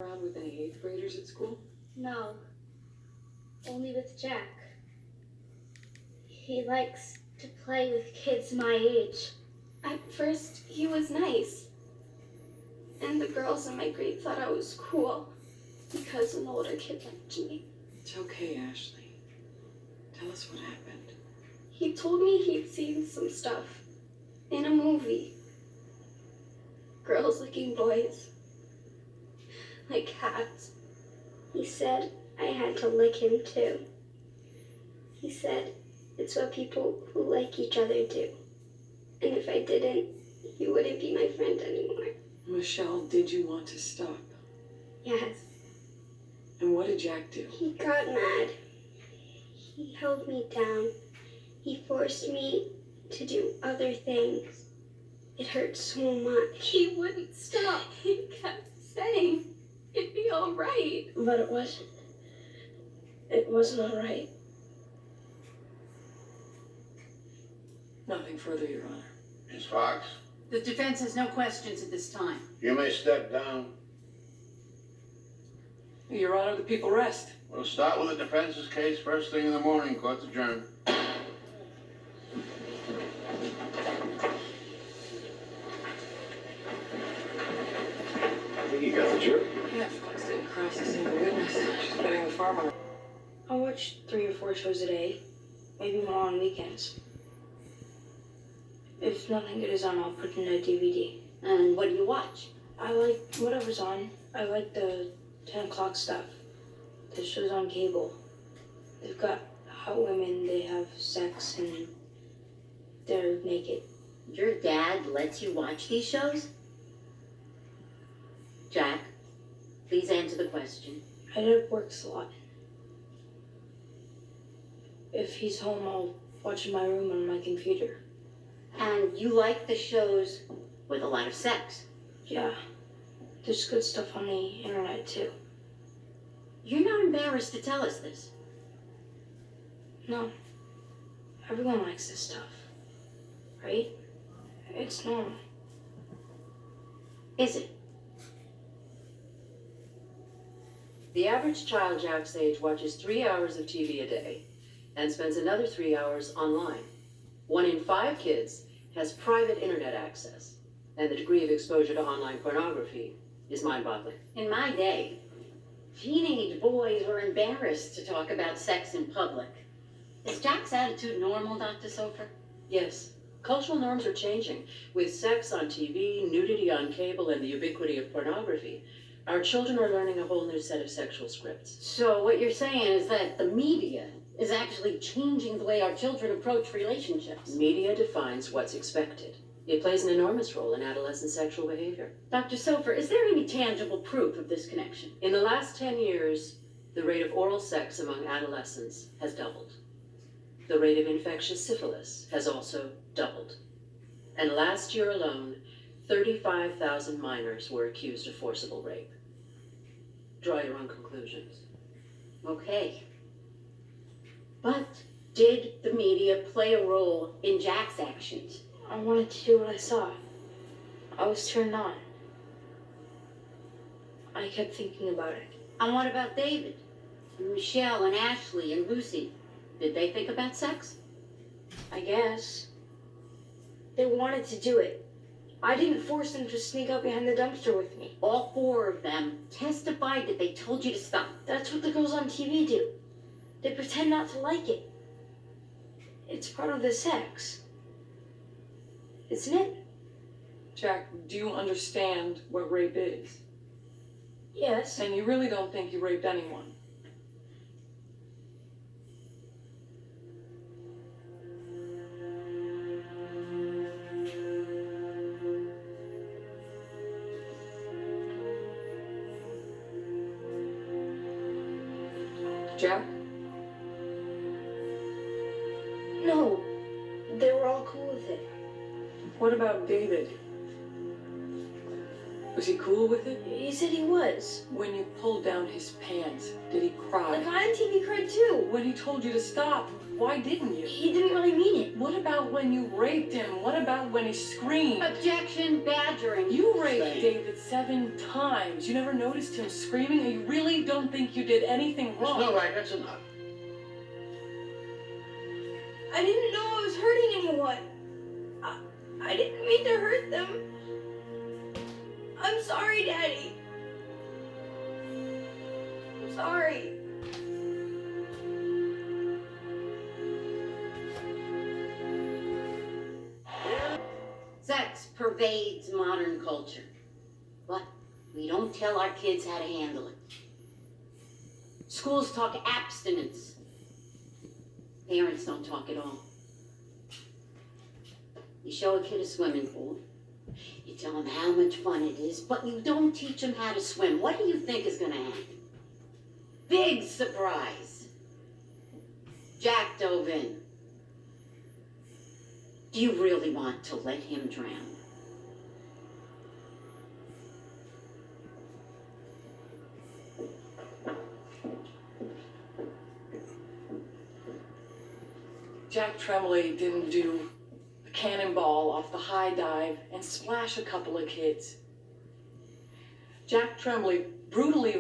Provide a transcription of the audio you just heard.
Around with any 8th graders at school? No, only with Jack. He likes to play with kids my age. At first, he was nice. And the girls in my grade thought I was cool because an older kid liked me. It's okay, Ashley. Tell us what happened. He told me he'd seen some stuff in a movie. Girls licking boys like cats. He said I had to lick him too. He said it's what people who like each other do. And if I didn't, he wouldn't be my friend anymore. Michelle, did you want to stop? Yes. And what did Jack do? He got mad. He held me down. He forced me to do other things. It hurt so much. He wouldn't stop. He kept saying it'd be all right. But it wasn't. It wasn't all right. Nothing further, Your Honor. Ms. Fox, The defense has no questions at this time. you may step down. Your Honor, the people rest. We'll start with the defense's case first thing in the morning. Court's adjourned. I think you got the jury. Yeah, Fox didn't cross a single witness. She's betting the farm on her. I watch 3 or 4 shows a day, maybe more on weekends. If nothing good is on, I'll put in a DVD. And what do you watch? I like whatever's on. I like the 10 o'clock stuff. The shows on cable. They've got hot women, they have sex, and they're naked. Your dad lets you watch these shows? Jack, please answer the question. My dad works a lot. If he's home, I'll watch in my room on my computer. And you like the shows with a lot of sex? Yeah, there's good stuff on the internet too. You're not embarrassed to tell us this. No, everyone likes this stuff, right? It's normal. Is it? The average child Jack's age watches 3 hours of TV a day and spends another 3 hours online. 1 in 5 kids has private internet access, and the degree of exposure to online pornography is mind-boggling. In my day, teenage boys were embarrassed to talk about sex in public. Is Jack's attitude normal, Dr. Sofer? Yes, cultural norms are changing. With sex on TV, nudity on cable, and the ubiquity of pornography, our children are learning a whole new set of sexual scripts. So what you're saying is that the media is actually changing the way our children approach relationships. Media defines what's expected. It plays an enormous role in adolescent sexual behavior. Dr. Sofer, is there any tangible proof of this connection? In the last 10 years, the rate of oral sex among adolescents has doubled. The rate of infectious syphilis has also doubled. And last year alone, 35,000 minors were accused of forcible rape. Draw your own conclusions. Okay. But did the media play a role in Jack's actions? I wanted to do what I saw. I was turned on. I kept thinking about it. And what about David? And Michelle and Ashley and Lucy? Did they think about sex? I guess. They wanted to do it. I didn't force them to sneak up behind the dumpster with me. All 4 of them testified that they told you to stop. That's what the girls on TV do. They pretend not to like it. It's part of the sex. Isn't it? Jack, do you understand what rape is? Yes. And you really don't think you raped anyone? Jack? No. They were all cool with it. What about David? Was he cool with it? He said he was. When you pulled down his pants, did he cry? The guy on TV cried too. When he told you to stop, why didn't you? He didn't really mean it. What about when you raped him? What about when he screamed? Objection, badgering. You raped David 7 times. You never noticed him screaming, and you really don't think you did anything Miss wrong. Novak, that's enough. I didn't know I was hurting anyone. I didn't mean to hurt them. I'm sorry, Daddy. I'm sorry. Sex pervades modern culture. But we don't tell our kids how to handle it. Schools talk abstinence. Parents don't talk at all. You show a kid a swimming pool, you tell him how much fun it is, but you don't teach him how to swim. What do you think is going to happen? Big surprise. Jack dove in. Do you really want to let him drown? Jack Tremblay didn't do a cannonball off the high dive and splash a couple of kids. Jack Tremblay brutally